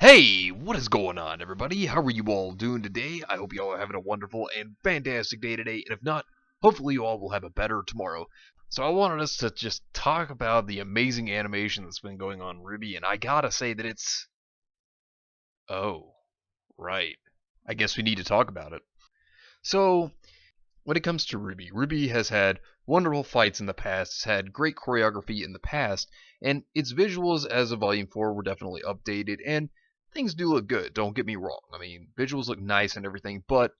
Hey, what is going on, everybody? How are you all doing today? I hope you all are having a wonderful and fantastic day today, and if not, hopefully you all will have a better tomorrow. So I wanted us to just talk about the amazing animation that's been going on in RWBY, and I gotta say that it's... Oh, right. I guess we need to talk about it. So, when it comes to RWBY has had wonderful fights in the past, it's had great choreography in the past, and its visuals as of Volume 4 were definitely updated, and things do look good, don't get me wrong. I mean, visuals look nice and everything, but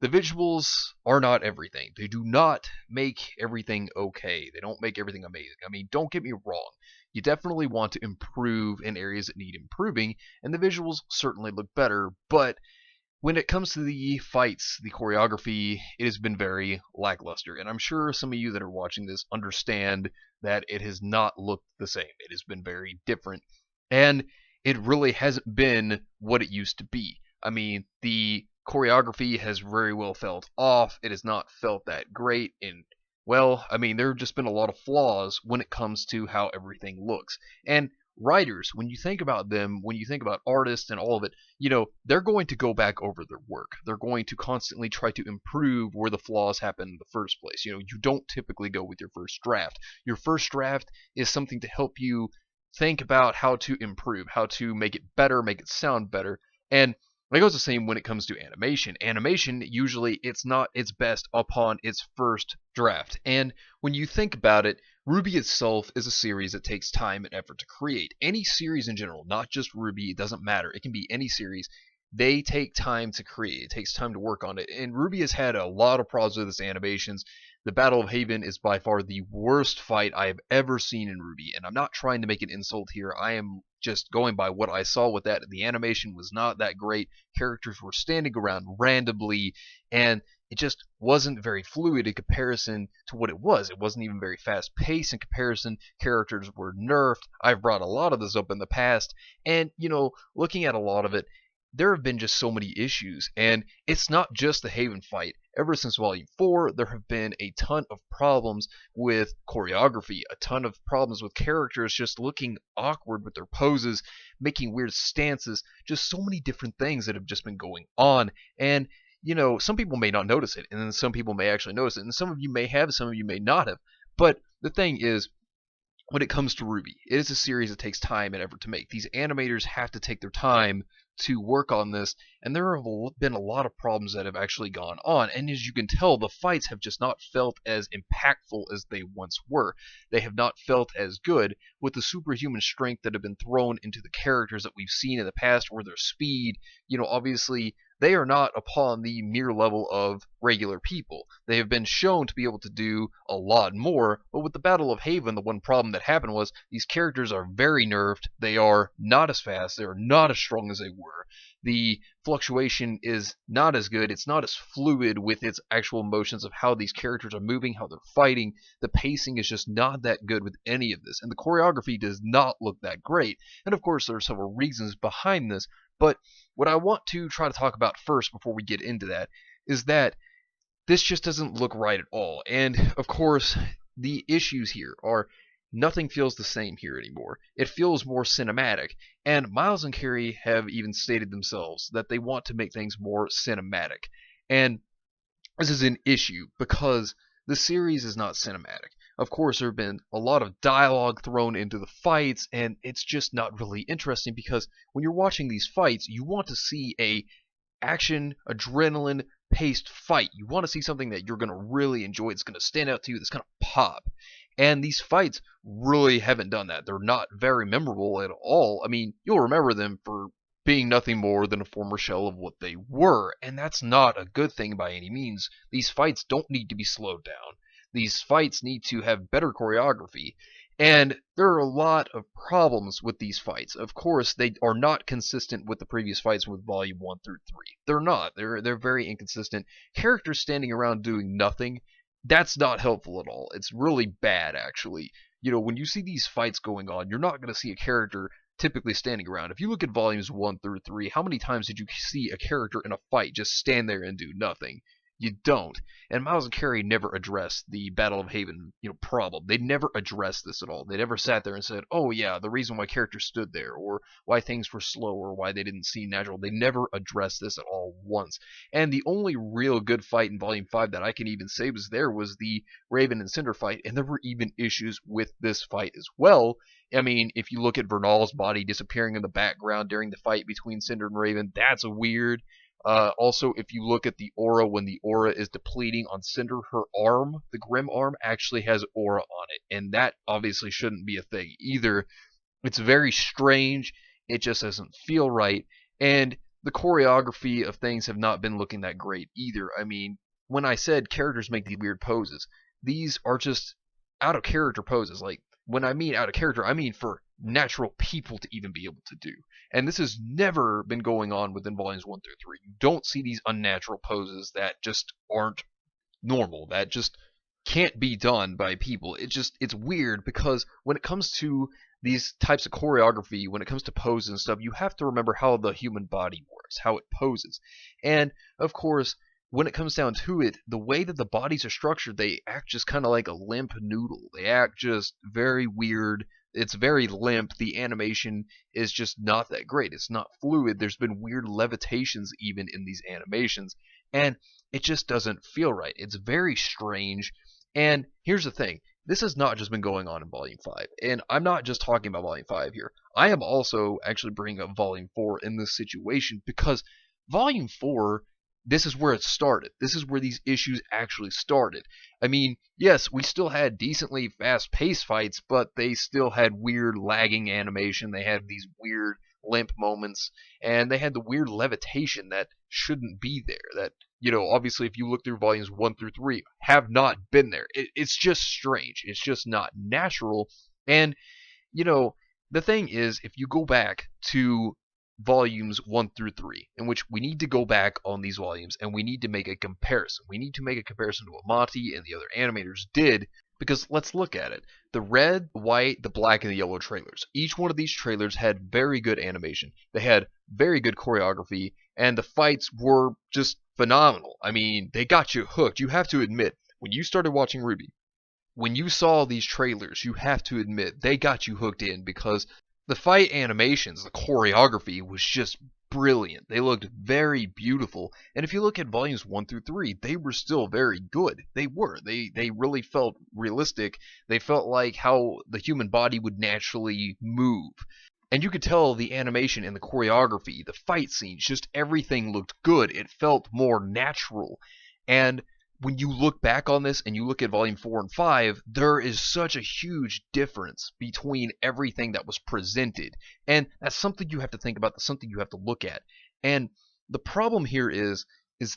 the visuals are not everything. They do not make everything okay. They don't make everything amazing. I mean, don't get me wrong. You definitely want to improve in areas that need improving, and the visuals certainly look better, but when it comes to the fights, the choreography, it has been very lackluster. And I'm sure some of you that are watching this understand that it has not looked the same. It has been very different. And it really hasn't been what it used to be. I mean, the choreography has very well felt off. It has not felt that great. And, well, I mean, there have just been a lot of flaws when it comes to how everything looks. And writers, when you think about them, when you think about artists and all of it, they're going to go back over their work. They're going to constantly try to improve where the flaws happen in the first place. You don't typically go with your first draft. Your first draft is something to help you think about how to improve, how to make it better, make it sound better. And it goes the same when it comes to animation. Animation, usually, it's not its best upon its first draft. And when you think about it, RWBY itself is a series that takes time and effort to create. Any series in general, not just RWBY, it doesn't matter. It can be any series. They take time to create. It takes time to work on it. And RWBY has had a lot of problems with its animations. The Battle of Haven is by far the worst fight I have ever seen in RWBY. And I'm not trying to make an insult here. I am just going by what I saw with that. The animation was not that great. Characters were standing around randomly, and it just wasn't very fluid in comparison to what it was. It wasn't even very fast paced in comparison. Characters were nerfed. I've brought a lot of this up in the past, and looking at a lot of it, there have been just so many issues, and it's not just the Haven fight. Ever since Volume 4, there have been a ton of problems with choreography, a ton of problems with characters just looking awkward with their poses, making weird stances, just so many different things that have just been going on. And some people may not notice it, and then some people may actually notice it, and some of you may have, some of you may not have. But the thing is, when it comes to RWBY, it is a series that takes time and effort to make. These animators have to take their time to work on this, and there have been a lot of problems that have actually gone on. And as you can tell, the fights have just not felt as impactful as they once were. They have not felt as good with the superhuman strength that have been thrown into the characters that we've seen in the past, or their speed. Obviously, they are not upon the mere level of regular people. They have been shown to be able to do a lot more, but with the Battle of Haven, the one problem that happened was these characters are very nerfed. They are not as fast. They are not as strong as they were. The fluctuation is not as good. It's not as fluid with its actual motions of how these characters are moving, how they're fighting. The pacing is just not that good with any of this, and the choreography does not look that great. And of course, there are several reasons behind this, but what I want to try to talk about first before we get into that is that this just doesn't look right at all. And of course, the issues here are nothing feels the same here anymore. It feels more cinematic. And Miles and Carrie have even stated themselves that they want to make things more cinematic. And this is an issue because the series is not cinematic. Of course, there have been a lot of dialogue thrown into the fights, and it's just not really interesting because when you're watching these fights, you want to see a action, adrenaline paced fight. You want to see something that you're going to really enjoy, that's going to stand out to you, that's going to pop. And these fights really haven't done that. They're not very memorable at all. I mean, you'll remember them for being nothing more than a former shell of what they were, and that's not a good thing by any means. These fights don't need to be slowed down. These fights need to have better choreography, and there are a lot of problems with these fights. Of course, they are not consistent with the previous fights with Volume 1 through 3. They're not. They're very inconsistent. Characters standing around doing nothing, that's not helpful at all. It's really bad, actually. When you see these fights going on, you're not going to see a character typically standing around. If you look at Volumes 1 through 3, how many times did you see a character in a fight just stand there and do nothing? You don't. And Miles and Carey never addressed the Battle of Haven, problem. They never addressed this at all. They never sat there and said, "Oh yeah, the reason why characters stood there, or why things were slow, or why they didn't seem natural." They never addressed this at all once. And the only real good fight in Volume 5 that I can even say was the Raven and Cinder fight, and there were even issues with this fight as well. I mean, if you look at Vernal's body disappearing in the background during the fight between Cinder and Raven, that's weird. Also, if you look at the aura, when the aura is depleting on Cinder, her arm, the Grim arm, actually has aura on it, and that obviously shouldn't be a thing either. It's very strange. It just doesn't feel right, and the choreography of things have not been looking that great either. I mean, when I said characters make these weird poses, these are just out of character poses. Like, when I mean out of character, I mean for natural people to even be able to do. And this has never been going on within volumes 1 through 3. You don't see these unnatural poses that just aren't normal, that just can't be done by people. It's weird because when it comes to these types of choreography, when it comes to poses and stuff, you have to remember how the human body works, how it poses. And of course, when it comes down to it, the way that the bodies are structured, they act just kind of like a limp noodle. They act just very weird. It's very limp. The animation is just not that great. It's not fluid. There's been weird levitations even in these animations, and it just doesn't feel right. It's very strange. And here's the thing. This has not just been going on in Volume 5, and I'm not just talking about Volume 5 here. I am also actually bringing up Volume 4 in this situation because Volume 4, this is where it started. This is where these issues actually started. I mean, yes, we still had decently fast-paced fights, but they still had weird lagging animation. They had these weird limp moments, and they had the weird levitation that shouldn't be there. That, obviously if you look through volumes 1 through 3, have not been there. It's just strange. It's just not natural. And, the thing is, if you go back to volumes 1 through 3, in which we need to go back on these volumes and we need to make a comparison. We need to make a comparison to what Monty and the other animators did, because let's look at it. The red, the white, the black, and the yellow trailers. Each one of these trailers had very good animation. They had very good choreography, and the fights were just phenomenal. I mean, they got you hooked. You have to admit, when you started watching RWBY, when you saw these trailers, you have to admit, they got you hooked in because the fight animations, the choreography was just brilliant. They looked very beautiful. And if you look at volumes 1 through 3, they were still very good. They were. They really felt realistic. They felt like how the human body would naturally move. And you could tell the animation and the choreography, the fight scenes, just everything looked good. It felt more natural. And when you look back on this and you look at volume 4 and 5, there is such a huge difference between everything that was presented. And that's something you have to think about, that's something you have to look at. And the problem here is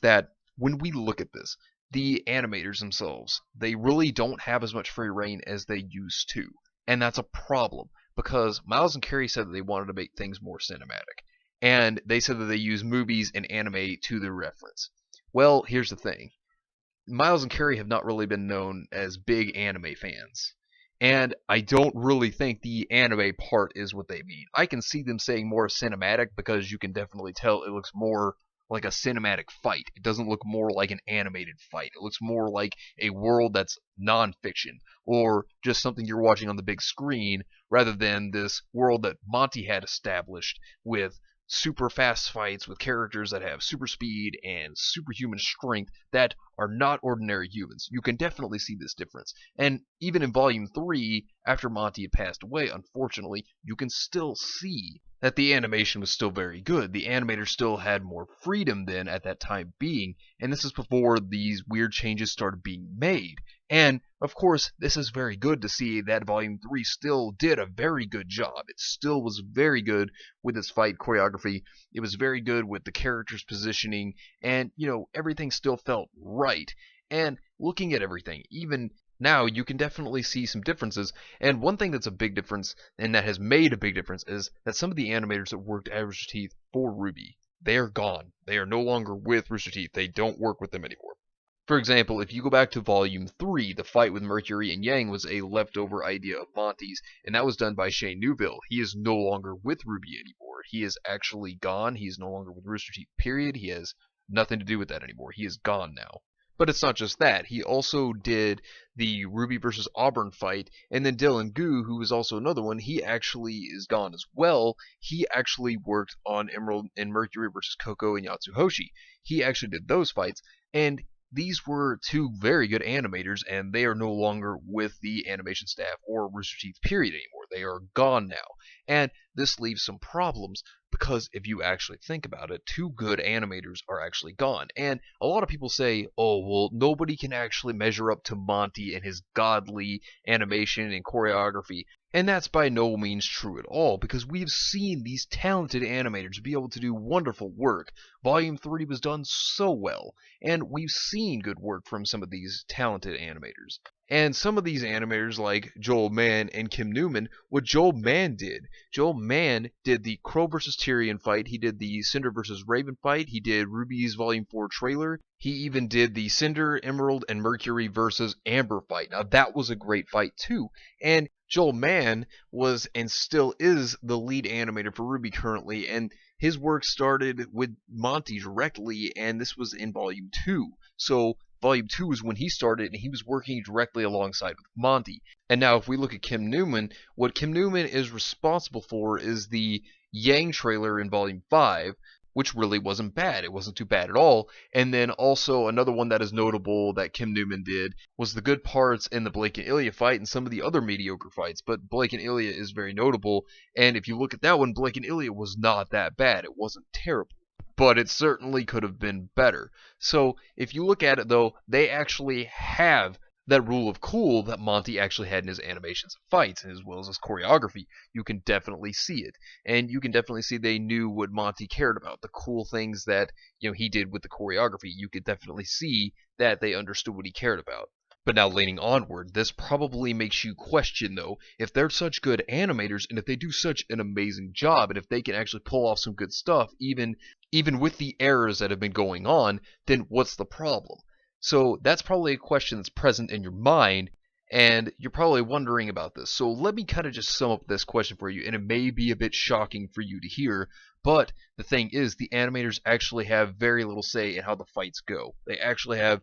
that when we look at this, the animators themselves, they really don't have as much free reign as they used to. And that's a problem, because Miles and Carey said that they wanted to make things more cinematic. And they said that they use movies and anime to their reference. Well, here's the thing. Miles and Carey have not really been known as big anime fans. And I don't really think the anime part is what they mean. I can see them saying more cinematic because you can definitely tell it looks more like a cinematic fight. It doesn't look more like an animated fight. It looks more like a world that's non-fiction, or just something you're watching on the big screen, rather than this world that Monty had established with super fast fights with characters that have super speed and superhuman strength that are not ordinary humans. You can definitely see this difference. And even in Volume 3, after Monty had passed away, unfortunately, you can still see that the animation was still very good. The animators still had more freedom then at that time being, and this is before these weird changes started being made. And, of course, this is very good to see that Volume 3 still did a very good job. It still was very good with its fight choreography. It was very good with the characters' positioning, and, everything still felt right. And looking at everything, even now, you can definitely see some differences. And one thing that's a big difference, and that has made a big difference, is that some of the animators that worked at Rooster Teeth for RWBY, they are gone. They are no longer with Rooster Teeth. They don't work with them anymore. For example, if you go back to Volume 3, the fight with Mercury and Yang was a leftover idea of Monty's, and that was done by Shane Newville. He is no longer with RWBY anymore. He is actually gone. He is no longer with Rooster Teeth, period. He has nothing to do with that anymore. He is gone now. But it's not just that. He also did the Ruby versus Auburn fight, and then Dylan Gu, who is also another one, he actually is gone as well. He actually worked on Emerald and Mercury versus Coco and Yatsuhoshi. He actually did those fights, and these were two very good animators, and they are no longer with the animation staff or Rooster Teeth period anymore. They are gone now. And this leaves some problems because if you actually think about it, two good animators are actually gone. And a lot of people say, oh, well, nobody can actually measure up to Monty and his godly animation and choreography. And that's by no means true at all, because we've seen these talented animators be able to do wonderful work. Volume 3 was done so well, and we've seen good work from some of these talented animators. And some of these animators, like Joel Mann and Kim Newman, what Joel Mann did the Crow versus Tyrion fight, he did the Cinder versus Raven fight, he did RWBY's Volume 4 trailer, he even did the Cinder, Emerald, and Mercury versus Amber fight. Now that was a great fight too, and Joel Mann was and still is the lead animator for RWBY currently, and his work started with Monty directly, and this was in Volume 2. So Volume 2 is when he started, and he was working directly alongside with Monty. And now if we look at Kim Newman, what Kim Newman is responsible for is the Yang trailer in Volume 5, which really wasn't bad. It wasn't too bad at all. And then also another one that is notable that Kim Newman did was the good parts in the Blake and Ilya fight and some of the other mediocre fights. But Blake and Ilya is very notable, and if you look at that one, Blake and Ilya was not that bad. It wasn't terrible, but it certainly could have been better. So if you look at it though, they actually have that rule of cool that Monty actually had in his animations and fights, as well as his choreography. You can definitely see it, and you can definitely see they knew what Monty cared about, the cool things that he did with the choreography. You could definitely see that they understood what he cared about. But now leaning onward, this probably makes you question though, if they're such good animators and if they do such an amazing job and if they can actually pull off some good stuff even with the errors that have been going on, then what's the problem? So that's probably a question that's present in your mind, and you're probably wondering about this. So let me kind of just sum up this question for you, and it may be a bit shocking for you to hear, but the thing is, the animators actually have very little say in how the fights go. They actually have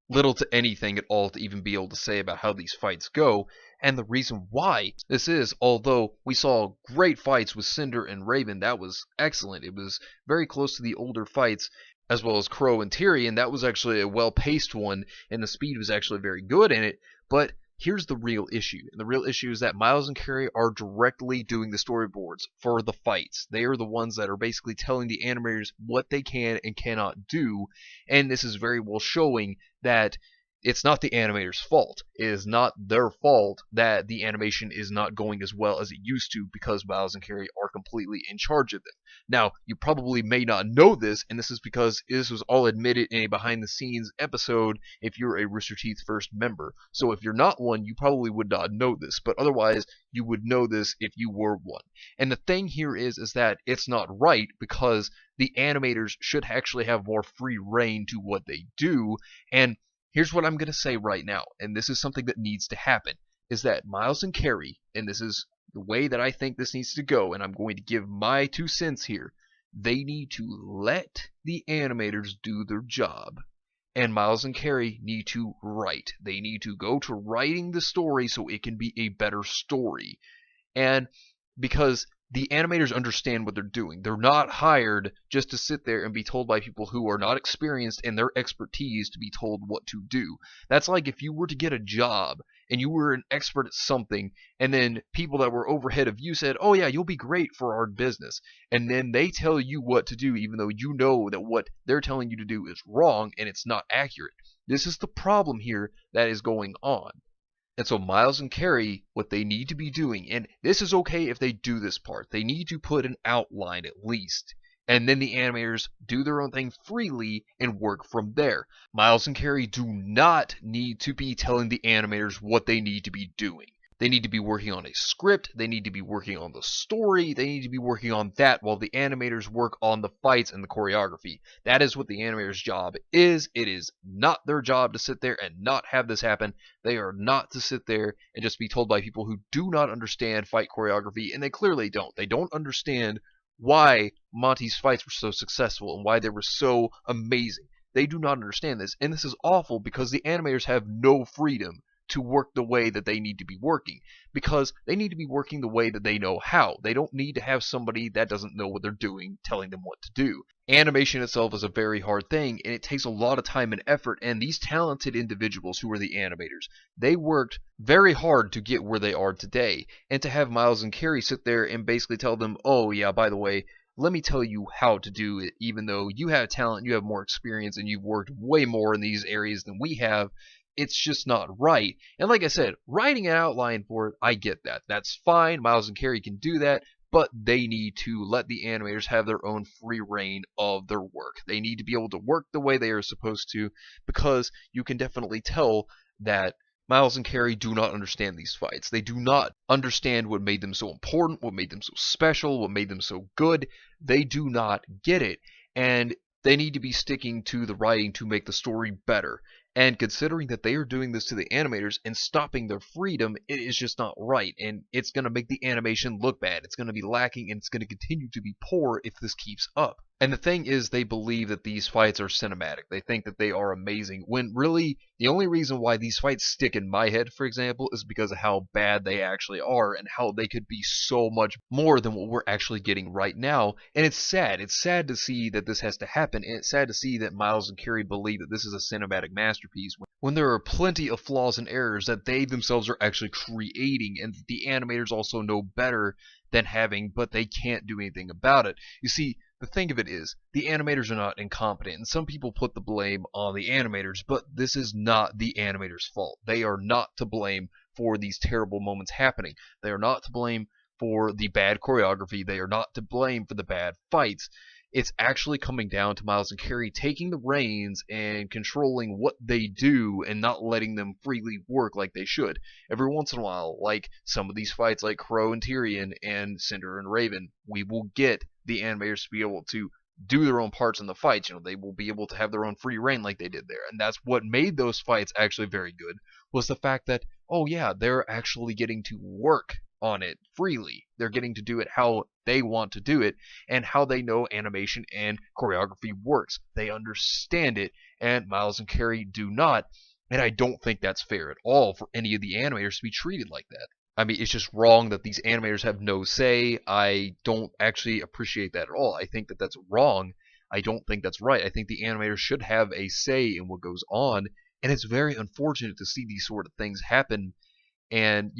little to anything at all to even be able to say about how these fights go. And the reason why this is, although we saw great fights with Cinder and Raven, that was excellent. It was very close to the older fights, as well as Crow and Tyrion. That was actually a well-paced one, and the speed was actually very good in it. But here's the real issue. And the real issue is that Miles and Carey are directly doing the storyboards for the fights. They are the ones that are basically telling the animators what they can and cannot do. And this is very well showing that it's not the animator's fault. It is not their fault that the animation is not going as well as it used to, because Miles and Carey are completely in charge of it. Now, you probably may not know this, and this is because this was all admitted in a behind-the-scenes episode if you're a Rooster Teeth First member. So if you're not one, you probably would not know this, but otherwise, you would know this if you were one. And the thing here is that it's not right, because the animators should actually have more free reign to what they do, and here's what I'm going to say right now, and this is something that needs to happen, is that Miles and Carey, and this is the way that I think this needs to go, and I'm going to give my 2 cents here, they need to let the animators do their job. And Miles and Carey need to write. They need to go to writing the story so it can be a better story. And because the animators understand what they're doing. They're not hired just to sit there and be told by people who are not experienced in their expertise to be told what to do. That's like if you were to get a job and you were an expert at something, and then people that were overhead of you said, oh yeah, you'll be great for our business. And then they tell you what to do, even though you know that what they're telling you to do is wrong and it's not accurate. This is the problem here that is going on. And so Miles and Carey, what they need to be doing, and this is okay if they do this part, they need to put an outline at least. And then the animators do their own thing freely and work from there. Miles and Carey do not need to be telling the animators what they need to be doing. They need to be working on a script, they need to be working on the story, they need to be working on that while the animators work on the fights and the choreography. That is what the animator's job is. It is not their job to sit there and not have this happen. They are not to sit there and just be told by people who do not understand fight choreography, and they clearly don't. They don't understand why Monty's fights were so successful and why they were so amazing. They do not understand this, and this is awful because the animators have no freedom to work the way that they need to be working, because they need to be working the way that they know how. They don't need to have somebody that doesn't know what they're doing telling them what to do. Animation itself is a very hard thing, and it takes a lot of time and effort, and these talented individuals who are the animators, they worked very hard to get where they are today. And to have Miles and Carrie sit there and basically tell them, oh yeah, by the way, let me tell you how to do it, even though you have talent, you have more experience, and you've worked way more in these areas than we have, it's just not right. And like I said, writing an outline for it, I get that. That's fine. Miles and Carrie can do that, but they need to let the animators have their own free reign of their work. They need to be able to work the way they are supposed to, because you can definitely tell that Miles and Carrie do not understand these fights. They do not understand what made them so important, what made them so special, what made them so good. They do not get it. And they need to be sticking to the writing to make the story better. And considering that they are doing this to the animators and stopping their freedom, it is just not right. And it's going to make the animation look bad. It's going to be lacking, and it's going to continue to be poor if this keeps up. And the thing is, they believe that these fights are cinematic. They think that they are amazing, when really, the only reason why these fights stick in my head, for example, is because of how bad they actually are, and how they could be so much more than what we're actually getting right now. And it's sad. It's sad to see that this has to happen, and it's sad to see that Miles and Carrie believe that this is a cinematic masterpiece, when there are plenty of flaws and errors that they themselves are actually creating, and the animators also know better than having, but they can't do anything about it. You see, the thing of it is, the animators are not incompetent, and some people put the blame on the animators, but this is not the animators' fault. They are not to blame for these terrible moments happening. They are not to blame for the bad choreography. They are not to blame for the bad fights. It's actually coming down to Miles and Carrie taking the reins and controlling what they do and not letting them freely work like they should. Every once in a while, like some of these fights like Crow and Tyrion and Cinder and Raven, we will get the animators to be able to do their own parts in the fights. They will be able to have their own free reign like they did there. And that's what made those fights actually very good, was the fact that, oh yeah, they're actually getting to work on it freely. They're getting to do it how they want to do it, and how they know animation and choreography works. They understand it, and Miles and Carrie do not. And I don't think that's fair at all for any of the animators to be treated like that. I mean, it's just wrong that these animators have no say. I don't actually appreciate that at all. I think that that's wrong. I don't think that's right. I think the animators should have a say in what goes on, and it's very unfortunate to see these sort of things happen. And,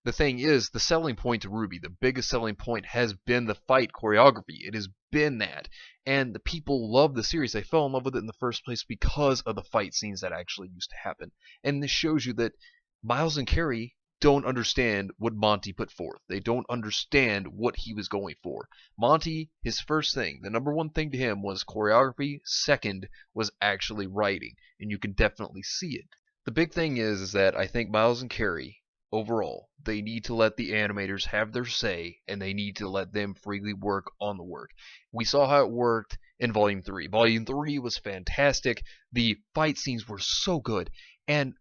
the thing is, the selling point to RWBY, the biggest selling point, has been the fight choreography. It has been that. And the people love the series. They fell in love with it in the first place because of the fight scenes that actually used to happen. And this shows you that Miles and Carrie don't understand what Monty put forth. They don't understand what he was going for. Monty, his first thing, the number one thing to him was choreography. Second was actually writing. And you can definitely see it. The big thing is that I think Miles and Carrie, overall, they need to let the animators have their say, and they need to let them freely work on the work. We saw how it worked in Volume 3. Volume 3 was fantastic. The fight scenes were so good, and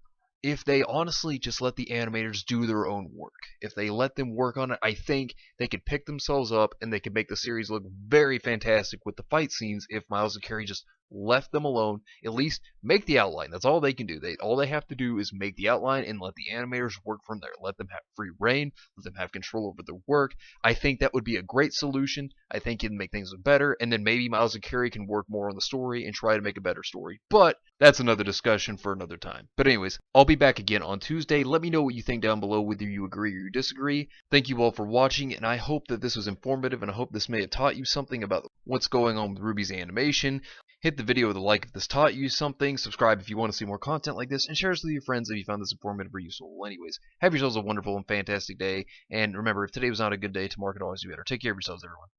if they honestly just let the animators do their own work, if they let them work on it, I think they could pick themselves up and they could make the series look very fantastic with the fight scenes if Miles and Carrie just left them alone. At least make the outline. That's all they can do. All they have to do is make the outline and let the animators work from there. Let them have free reign. Let them have control over their work. I think that would be a great solution. I think it'd make things better, and then maybe Miles and Carrie can work more on the story and try to make a better story. But that's another discussion for another time. But anyways, I'll be back again on Tuesday. Let me know what you think down below, whether you agree or you disagree. Thank you all for watching, and I hope that this was informative, and I hope this may have taught you something about what's going on with RWBY's animation. Hit the video with a like if this taught you something, subscribe if you want to see more content like this, and share this with your friends if you found this informative or useful. Well, anyways, have yourselves a wonderful and fantastic day, and remember, if today was not a good day, tomorrow could always be better. Take care of yourselves, everyone.